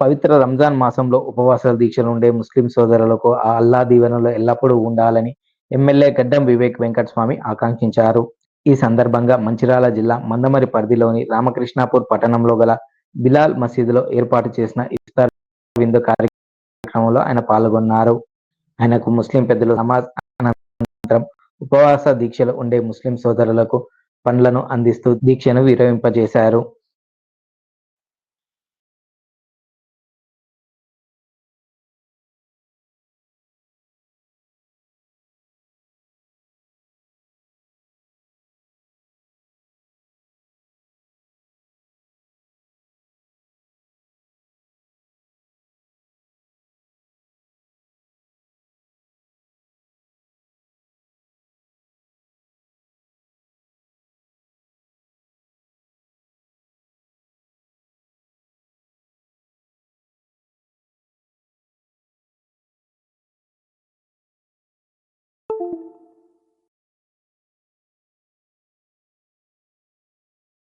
పవిత్ర రంజాన్ మాసంలో ఉపవాస దీక్షలు ఉండే ముస్లిం సోదరులకు ఆ అల్లా దీవెనలు ఎల్లప్పుడూ ఉండాలని ఎమ్మెల్యే గడ్డం వివేక్ వెంకటస్వామి ఆకాంక్షించారు. ఈ సందర్భంగా మంచిర్యాల జిల్లా మందమరి పరిధిలోని రామకృష్ణాపూర్ పట్టణంలో గల బిలాల్ మసీదులో ఏర్పాటు చేసిన ఇఫ్తార్ విందు కార్యక్రమంలో ఆయన పాల్గొన్నారు. ఆయనకు ముస్లిం పెద్దలు నమాజ్ అనంతరం ఉపవాస దీక్షలు ఉండే ముస్లిం సోదరులకు పండ్లను అందిస్తూ దీక్షను విరమింపజేశారు.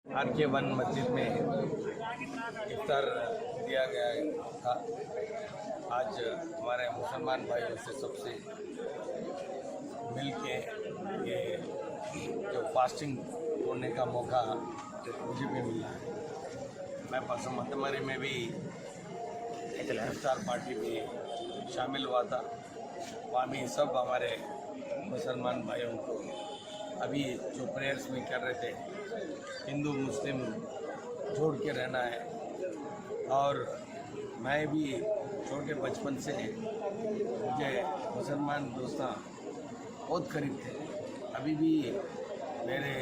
RK वन मस्जिद में इफ्तार दिया गया था। आज हमारे मुसलमान भाइयों से सबसे मिल के ये जो फास्टिंग तोड़ने का मौका मुझे भी मिला है। मैं परसों मंदमरी में भी इफ्तार पार्टी में शामिल हुआ था। वहाँ भी सब हमारे मुसलमान भाइयों को अभी जो प्रेयर्स में कर रहे थे, हिंदू मुस्लिम जोड़ के रहना है। और मैं भी छोटे बचपन से मुझे मुसलमान दोस्त बहुत करीब थे। अभी भी मेरे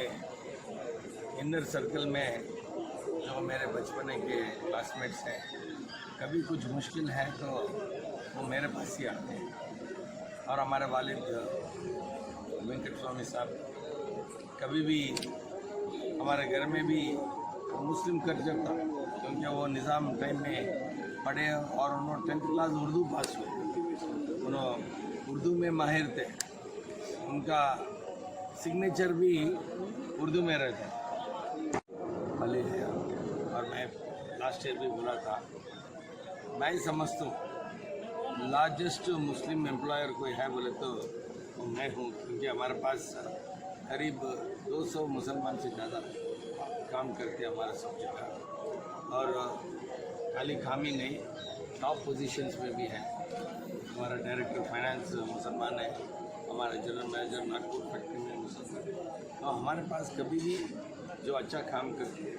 इनर सर्कल में जो मेरे बचपन के क्लासमेट्स हैं, कभी कुछ मुश्किल है तो वो मेरे पास ही आते हैं। और हमारे वालिद वेंकट स्वामी साहब कभी भी हमारे घर में भी मुस्लिम कल्चर था, क्योंकि वो निज़ाम टाइम में पढ़े और उन्होंने 10th क्लास उर्दू पास हुए। उन्होंने उर्दू में माहिर थे, उनका सिग्नेचर भी उर्दू में रहता भले है। और मैं लास्ट ईयर भी बोला था, मैं ही समझता हूँ लार्जेस्ट मुस्लिम एम्प्लॉयर कोई है बोले तो मैं हूँ, क्योंकि हमारे पास करीब 200 मुसलमान से ज़्यादा काम करते हैं हमारे सब जगह। और खाली खामी नहीं, टॉप पोजीशंस में भी है। हमारा डायरेक्टर फाइनेंस मुसलमान है, हमारा जनरल मैनेजर नागपुर फैक्ट्री में मुसलमान है। तो हमारे पास कभी भी जो अच्छा काम करते हैं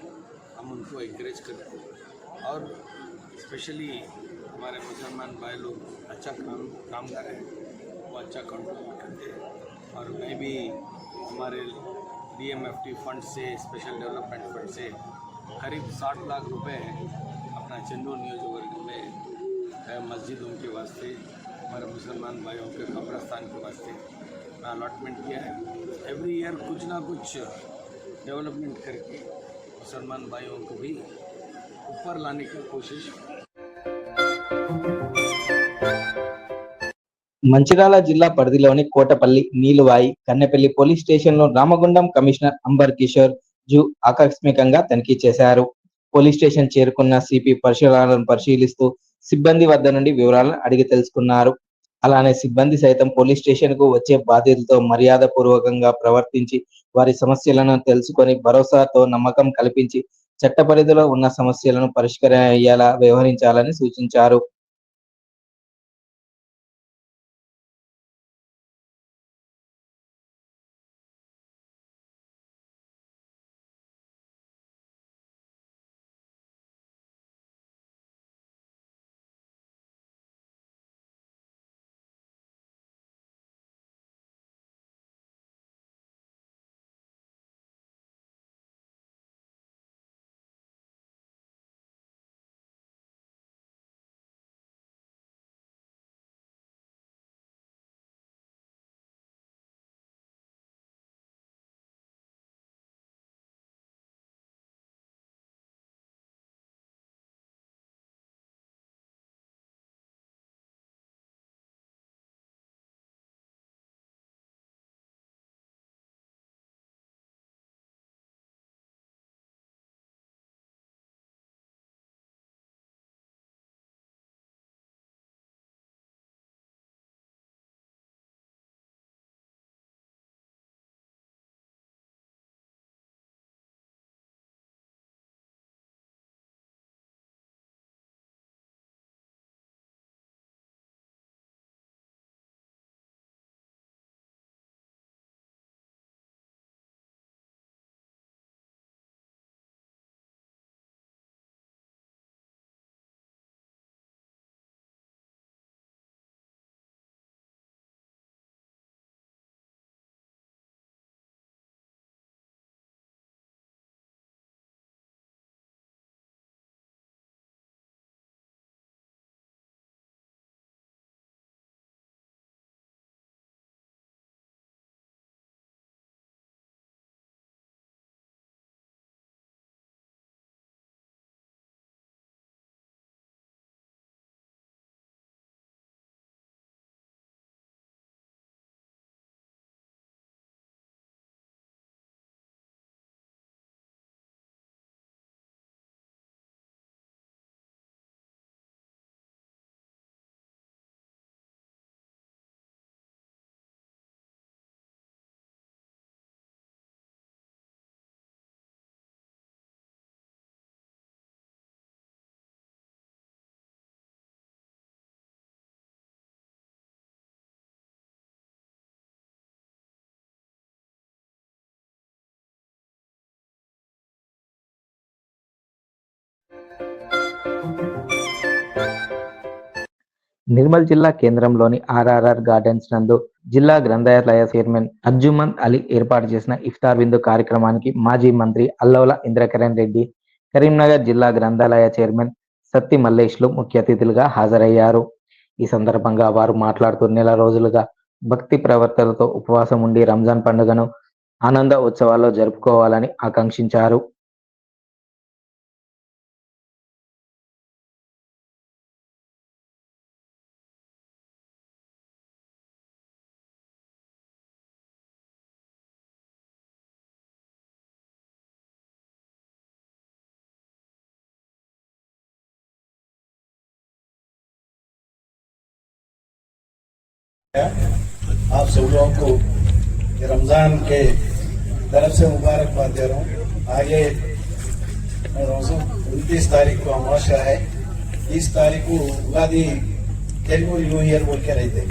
हम उनको एनकरेज करते हैं। और स्पेशली हमारे मुसलमान भाई लोग अच्छा काम कर रहे हैं, वो अच्छा कंट्रीब्यूट करते हैं। और मैं भी हमारे DMFT फंड से, स्पेशल डेवलपमेंट फंड से करीब 60 लाख रुपए अपना चंदूर नियोजकवर्ग में मस्जिदों के वास्ते, हमारे मुसलमान भाइयों के कब्रस्तान के वास्ते अलॉटमेंट किया है। एवरी ईयर कुछ ना कुछ डेवलपमेंट करके मुसलमान भाइयों को भी ऊपर लाने की कोशिश। మంచిర్యాల జిల్లా పరిధిలోని కోటపల్లి, నీలువాయి, కన్నెపల్లి పోలీస్ స్టేషన్లో రామగుండం కమిషనర్ అంబర్ కిషోర్ జూ ఆకస్మికంగా తనిఖీ చేశారు. పోలీస్ స్టేషన్ చేరుకున్న సిపి పరిసరాలను పరిశీలిస్తూ సిబ్బంది వద్ద నుండి వివరాలను అడిగి తెలుసుకున్నారు. అలానే సిబ్బంది సైతం పోలీస్ స్టేషన్ కు వచ్చే బాధితులతో మర్యాద పూర్వకంగా ప్రవర్తించి వారి సమస్యలను తెలుసుకొని భరోసాతో నమ్మకం కల్పించి చట్ట పరిధిలో ఉన్న సమస్యలను పరిష్కరయ్యేలా వ్యవహరించాలని సూచించారు. నిర్మల్ జిల్లా కేంద్రంలోని ఆర్ఆర్ఆర్ గార్డెన్స్ నందు జిల్లా గ్రంథాలయ చైర్మన్ అర్జుమన్ అలీ ఏర్పాటు చేసిన ఇఫ్తార్ విందు కార్యక్రమానికి మాజీ మంత్రి అల్లౌల ఇంద్రకరణ్ రెడ్డి, కరీంనగర్ జిల్లా గ్రంథాలయ చైర్మన్ సత్తి మల్లేష్లు ముఖ్య అతిథులుగా హాజరయ్యారు. ఈ సందర్భంగా వారు మాట్లాడుతూ నెల రోజులుగా భక్తి ప్రవర్తనతో ఉపవాసం ఉండి రంజాన్ పండుగను ఆనంద ఉత్సవాల్లో జరుపుకోవాలని ఆకాంక్షించారు. आप सब लोगों को रमजान के तरफ से मुबारकबाद दे रहा हूँ। आगे 29 तारीख को अमावस्या है। 30 तारीख को उगादी तेलुगु न्यू ईयर बोल के रहते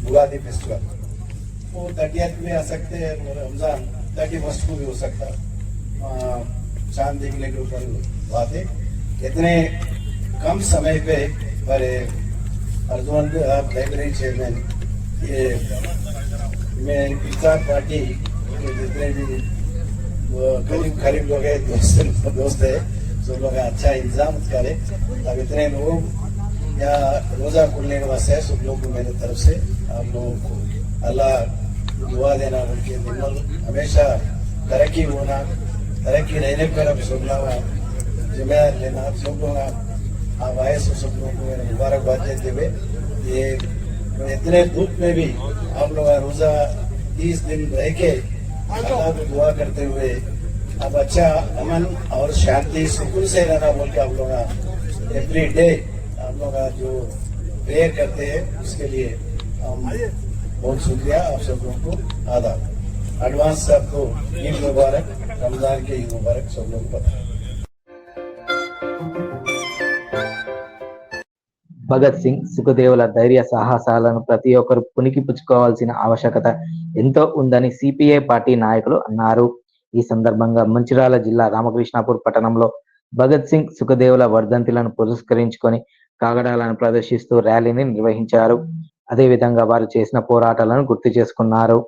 उगादी फेस्टिवल, वो 30th में आ सकते हैं। रमजान 31st को भी हो सकता। चांद देखने के ऊपर बात है। इतने कम समय पे पर अर्जुन लाइब्रेरी चेयरमैन ये मैं इफ्तार पार्टी के जितने भी करीब लोग हैं दोस्त है सब लोग अच्छा इंतजाम करे। अब इतने लोग या रोजा खुलने के वास्ते सब लोग को मेरे तरफ से आप लोगों को अल्लाह दुआ देना, उनके निर्मल हमेशा तरक्की होना, तरक्की रहने पर अब सब लोग जिम्मेदार लेना। सब लोग आप आए सब लोग को मेरा मुबारकबाद देते हुए ये इतने धूप में भी आप लोग रोजा 30 दिन रह के अल्लाह को दुआ करते हुए अब अच्छा अमन और शांति सुकून से रहना बोल के आप लोग एवरी डे आप लोग जो प्रेयर करते हैं उसके लिए हम बहुत शुक्रिया। आप सब लोगों को आदाब, एडवांस सबको ईद मुबारक, रमजान के ईद मुबारक सब लोग को। భగత్ సింగ్, సుఖదేవుల ధైర్య సాహసాలను ప్రతి ఒక్కరు పుణికి పుచ్చుకోవాల్సిన ఆవశ్యకత ఎంతో ఉందని సిపిఐ పార్టీ నాయకులు అన్నారు. ఈ సందర్భంగా మంచిర్యాల జిల్లా రామకృష్ణాపూర్ పట్టణంలో భగత్ సింగ్, సుఖదేవుల వర్ధంతులను పురస్కరించుకొని కాగడాలను ప్రదర్శిస్తూ ర్యాలీని నిర్వహించారు. అదేవిధంగా వారు చేసిన పోరాటాలను గుర్తు చేసుకున్నారు.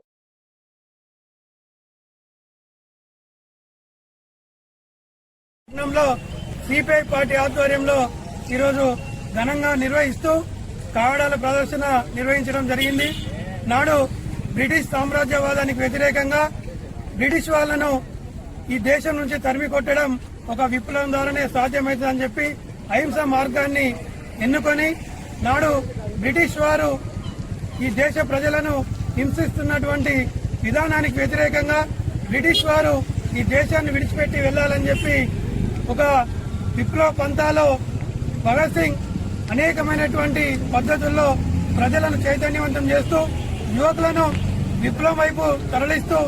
సిపిఐ పార్టీ ఆధ్వర్యంలో ఈరోజు ఘనంగా నిర్వహిస్తూ కాగడాల ప్రదర్శన నిర్వహించడం జరిగింది. నాడు బ్రిటిష్ సామ్రాజ్యవాదానికి వ్యతిరేకంగా బ్రిటిష్ వాళ్లను ఈ దేశం నుంచి తరిమి కొట్టడం ఒక విప్లవం ద్వారానే సాధ్యమవుతుందని చెప్పి అహింస మార్గాన్ని ఎన్నుకొని నాడు బ్రిటిష్ వారు ఈ దేశ ప్రజలను హింసిస్తున్నటువంటి విధానానికి వ్యతిరేకంగా బ్రిటిష్ వారు ఈ దేశాన్ని విడిచిపెట్టి వెళ్లాలని చెప్పి ఒక విప్లవ పంథాలో భగత్ సింగ్ అనేకమైనటువంటి పద్ధతుల్లో ప్రజలను చైతన్యవంతం చేస్తూ యువకులను విప్లవం వైపు తరలిస్తూ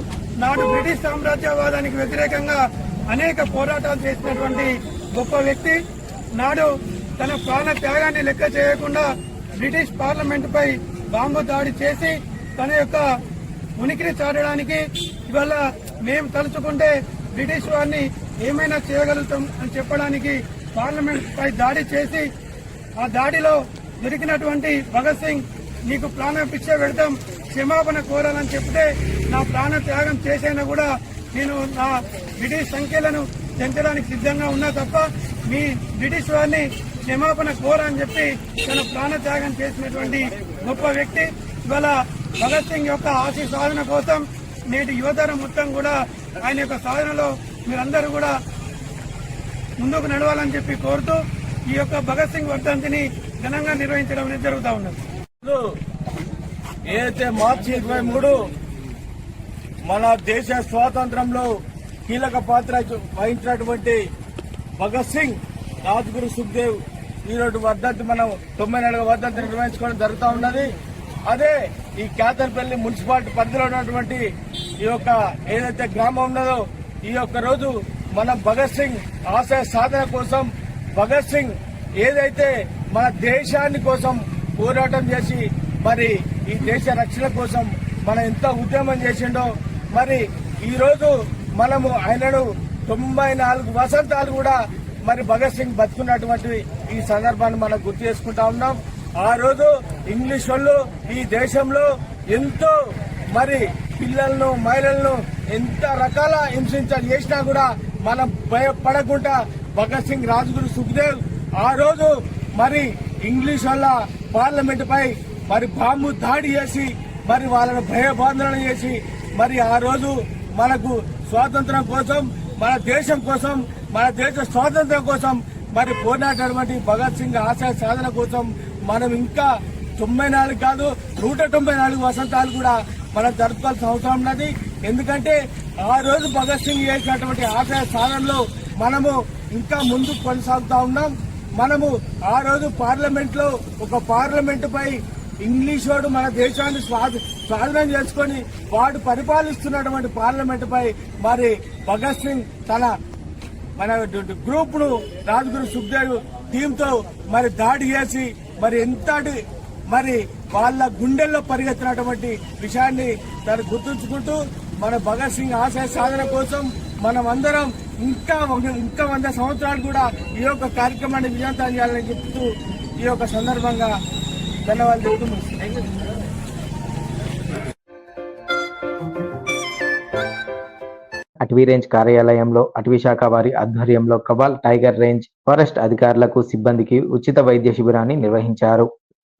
నాడు బ్రిటిష్ సామ్రాజ్యవాదానికి వ్యతిరేకంగా అనేక పోరాటాలు చేసినటువంటి గొప్ప వ్యక్తి. నాడు తన ప్రాణ త్యాగాన్ని లెక్క చేయకుండా బ్రిటిష్ పార్లమెంటుపై బాంబు దాడి చేసి తన యొక్క ఉనికిని చాటడానికి ఇవాళ మేము తలుచుకుంటే బ్రిటిష్ వారిని ఏమైనా చేయగలుగుతాం అని చెప్పడానికి పార్లమెంట్ పై దాడి చేసి ఆ దాడిలో దొరికినటువంటి భగత్ సింగ్ నీకు ప్రాణ భిక్ష పెడతాం, క్షమాపణ కోరాలని చెప్తే నా ప్రాణ త్యాగం చేసైనా కూడా నేను నా బ్రిటిష్ సంఖ్యలను పెంచడానికి సిద్ధంగా ఉన్నా తప్ప మీ బ్రిటిష్ వారిని క్షమాపణ కోరని చెప్పి తన ప్రాణ త్యాగం చేసినటువంటి గొప్ప వ్యక్తి. ఇవాళ భగత్ సింగ్ యొక్క ఆశయ సాధన కోసం నేటి యువతరం మొత్తం కూడా ఆయన యొక్క సాధనలో మీరందరూ కూడా ముందుకు నడవాలని చెప్పి కోరుతూ ఈ యొక్క భగత్ సింగ్ వర్ధంతిని ఘనంగా నిర్వహించడం అనేది జరుగుతూ ఉన్నది. ఏదైతే మార్చి 23 మన దేశ స్వాతంత్రంలో కీలక పాత్ర వహించినటువంటి భగత్ సింగ్, రాజ్గురు సుఖ్దేవ్ ఈరోజు వర్ధంతి మనం 94వ వర్ధంతి నిర్వహించుకోవడం జరుగుతూ ఉన్నది. అదే ఈ కేతన్పల్లి మున్సిపాలిటీ పరిధిలో ఉన్నటువంటి ఈ యొక్క ఏదైతే గ్రామం ఉన్నదో ఈ యొక్క రోజు మనం భగత్ సింగ్ ఆశయ సాధన కోసం, భగత్ సింగ్ ఏదైతే మన దేశాన్ని కోసం పోరాటం చేసి మరి ఈ దేశ రక్షణ కోసం మనం ఎంత ఉద్యమం చేసిండో, మరి ఈ రోజు మనము ఆయనను 94 వసంతాలు కూడా మరి భగత్ సింగ్ బతుకున్నటువంటి ఈ సందర్భాన్ని మనం గుర్తు చేసుకుంటా ఉన్నాం. ఆ రోజు ఇంగ్లీష్ వాళ్ళు ఈ దేశంలో ఎంతో మరి పిల్లలను మహిళలను ఎంత రకాల హింసించాలు చేసినా కూడా మనం భయపడకుండా భగత్ సింగ్, రాజ్గురు సుఖ్దేవ్ ఆ రోజు మరి ఇంగ్లీష్ వాళ్ళ పార్లమెంట్ పై మరి బాంబు దాడి చేసి మరి వాళ్ళను భయబాంధన చేసి మరి ఆ రోజు మనకు స్వాతంత్రం కోసం, మన దేశం కోసం, మన దేశ స్వాతంత్రం కోసం మరి పోరాడినటువంటి భగత్ సింగ్ ఆశయ సాధన కోసం మనం ఇంకా 94 కాదు 194 వసంతాలు కూడా మనం జరుపుకోవాల్సిన అవసరం ఉన్నది. ఎందుకంటే ఆ రోజు భగత్ సింగ్ చేసినటువంటి ఆశయ సాధనలో మనము ఇంకా ముందుకు కొనసాగుతా ఉన్నాం. మనము ఆ రోజు పార్లమెంట్ లో ఒక పార్లమెంట్ పై ఇంగ్లీష్ వాడు మన దేశాన్ని స్వాధీనం చేసుకుని వాడు పరిపాలిస్తున్నటువంటి పార్లమెంట్ పై మరి భగత్ సింగ్ మన గ్రూప్ ను రాజ్గురు సుఖ్దేవ్ టీంతో మరి దాడి చేసి మరి ఎంతటి మరి వాళ్ళ గుండెల్లో పరిగెత్తినటువంటి విషయాన్ని దాన్ని గుర్తుంచుకుంటూ మన భగత్ సింగ్ ఆశయ సాధన కోసం మనం అందరం ఇంకా 100 సంవత్సరాలు కూడా ఈ యొక్క కార్యక్రమాన్ని విజయవంతం చేయాలని చెప్తూ ఈ యొక్క సందర్భంగా ధన్యవాదాలు చెప్తున్నాను. అటవీ రేంజ్ కార్యాలయంలో అటవీ శాఖ వారి ఆధ్వర్యంలో కబాల్ టైగర్ రేంజ్ ఫారెస్ట్ అధికారులకు సిబ్బందికి ఉచిత వైద్య శిబిరాన్ని నిర్వహించారు.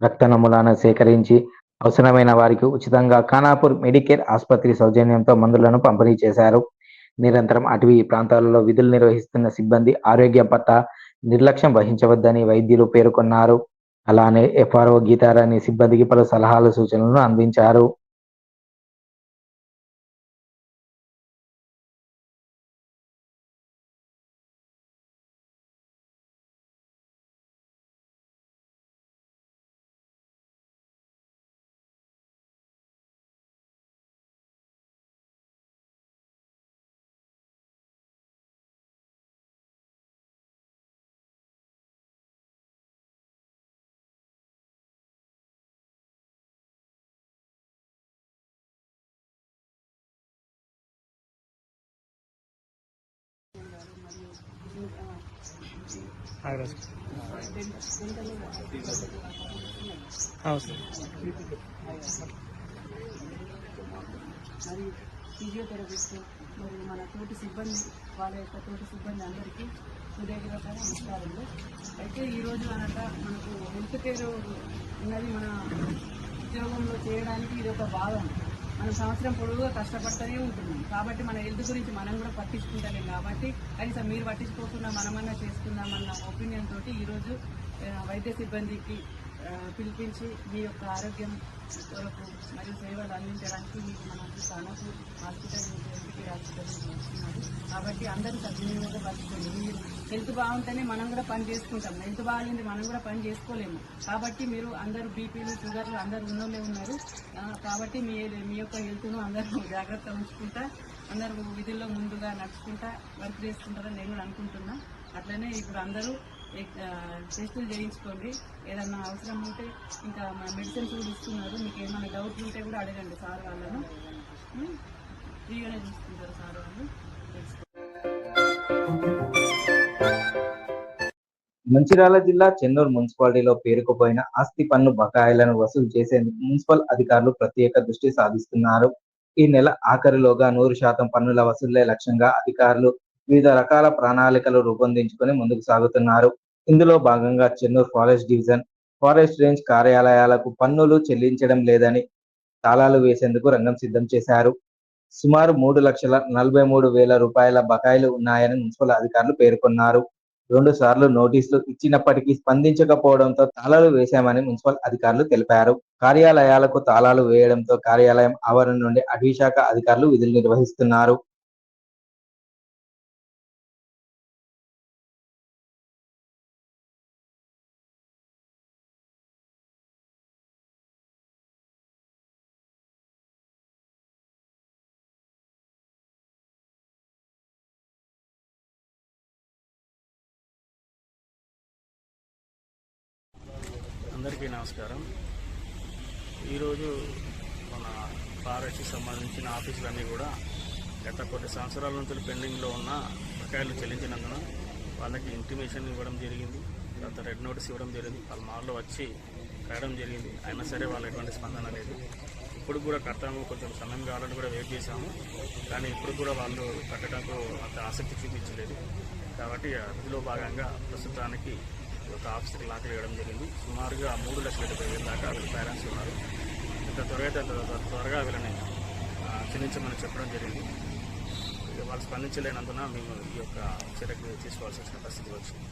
రక్త నమూనాను సేకరించి అవసరమైన వారికి ఉచితంగా ఖానాపూర్ మెడికేర్ ఆసుపత్రి సౌజన్యంతో మందులను పంపిణీ చేశారు. నిరంతరం అటవీ ప్రాంతాలలో విధులు నిర్వహిస్తున్న సిబ్బంది ఆరోగ్యం పట్ల నిర్లక్ష్యం వహించవద్దని వైద్యులు పేర్కొన్నారు. అలానే FRO గీతారాణి సిబ్బందికి పలు సలహాలు సూచనలను అందించారు. మరి ఫిజియోథెరపిస్ట్ మరియు మన తోటి సిబ్బంది వాళ్ళ యొక్క తోటి సిబ్బంది అందరికీ హృదయపూర్వక నమస్కారాలు. అయితే ఈరోజు అనక మనకు హెల్త్ కేర్ ఉన్నది మన ఉద్యోగంలో చేయడానికి ఇది ఒక భాగం. మనం సంవత్సరం పొడవుగా కష్టపడుతూనే ఉంటున్నాం కాబట్టి మన హెల్త్ గురించి మనం కూడా పట్టించుకుంటలేం కాబట్టి కనీసం మీరు పట్టించుకోకుండా మనమన్నా చేసుకుందామన్న ఒపీనియన్ తోటి ఈరోజు వైద్య సిబ్బందికి పిలిపించి మీ యొక్క ఆరోగ్యం కొరకు మరియు సేవలు అందించడానికి మీకు మన ఖానాపూర్ హాస్పిటల్ నుంచి హాస్పిటల్ వస్తున్నారు కాబట్టి అందరూ సద్వినియోగపరచుకోండి. మీరు హెల్త్ బాగుంటేనే మనం కూడా పని చేసుకుంటాం. హెల్త్ బాగాలేంది మనం కూడా పని చేసుకోలేము. కాబట్టి మీరు అందరూ బీపీలు షుగర్లు అందరూ ఉన్నోళ్ళే ఉన్నారు కాబట్టి మీ యొక్క హెల్త్ను అందరూ జాగ్రత్త ఉంచుకుంటా అందరూ విధుల్లో ముందుగా నడుచుకుంటా వర్క్ చేసుకుంటారని నేను కూడా అనుకుంటున్నా. అట్లనే ఇప్పుడు అందరూ టెస్టులు చేయించుకోండి. ఏదన్నా అవసరం ఉంటే ఇంకా మెడిసిన్స్ కూడా ఇస్తున్నారు. మీకు ఏమైనా డౌట్లు ఉంటే కూడా అడగండి సార్ వాళ్ళను. ఫ్రీగానే చూసుకుంటారు సార్ వాళ్ళు. మంచిర్యాల జిల్లా చెన్నూరు మున్సిపాలిటీలో పేరుకుపోయిన ఆస్తి పన్ను బకాయిలను వసూలు చేసేందుకు మున్సిపల్ అధికారులు ప్రత్యేక దృష్టి సాధిస్తున్నారు. ఈ నెల ఆఖరిలోగా 100% పన్నుల వసూళ్లే లక్ష్యంగా అధికారులు వివిధ రకాల ప్రణాళికలు రూపొందించుకొని ముందుకు సాగుతున్నారు. ఇందులో భాగంగా Chennur forest division, forest range కార్యాలయాలకు పన్నులు చెల్లించడం లేదని తాళాలు వేసేందుకు రంగం సిద్ధం చేశారు. సుమారు 3,43,000 రూపాయల బకాయిలు ఉన్నాయని మున్సిపల్ అధికారులు పేర్కొన్నారు. 2 సార్లు నోటీసులు ఇచ్చినప్పటికీ స్పందించకపోవడంతో తాళాలు వేశామని మున్సిపల్ అధికారులు తెలిపారు. కార్యాలయాలకు తాళాలు వేయడంతో కార్యాలయం ఆవరణ నుండి అటవీ శాఖ అధికారులు విధులు నిర్వహిస్తున్నారు. అందరికీ నమస్కారం. ఈరోజు మన ఫారెస్ట్కి సంబంధించిన ఆఫీసులన్నీ కూడా గత కొన్ని సంవత్సరాల నుంచి పెండింగ్లో ఉన్న బకాయిలు చెల్లించినందున వాళ్ళకి ఇంటిమేషన్ ఇవ్వడం జరిగింది, తర్వాత రెడ్ నోటీస్ ఇవ్వడం జరిగింది, వాళ్ళ మాల్లో వచ్చి కట్టడం జరిగింది. అయినా సరే వాళ్ళు ఎటువంటి స్పందన లేదు. ఇప్పుడు కూడా కడతాము, కొంచెం సమయం కావాలని కూడా వెయిట్ చేశాము, కానీ ఇప్పుడు కూడా వాళ్ళు కట్టడానికి అంత ఆసక్తి చూపించలేదు. కాబట్టి అందులో భాగంగా ప్రస్తుతానికి ఒక ఆఫీసర్ లాక్ వేయడం జరిగింది. సుమారుగా 3,70,000 దాకా వీళ్ళ పేరెంట్స్ ఉన్నారు. ఇంత త్వరగా వీళ్ళని చెల్లించమని చెప్పడం జరిగింది. వాళ్ళు స్పందించలేనందున మేము ఈ యొక్క చర్యకు తీసుకోవాల్సి వచ్చిన పరిస్థితి వచ్చింది.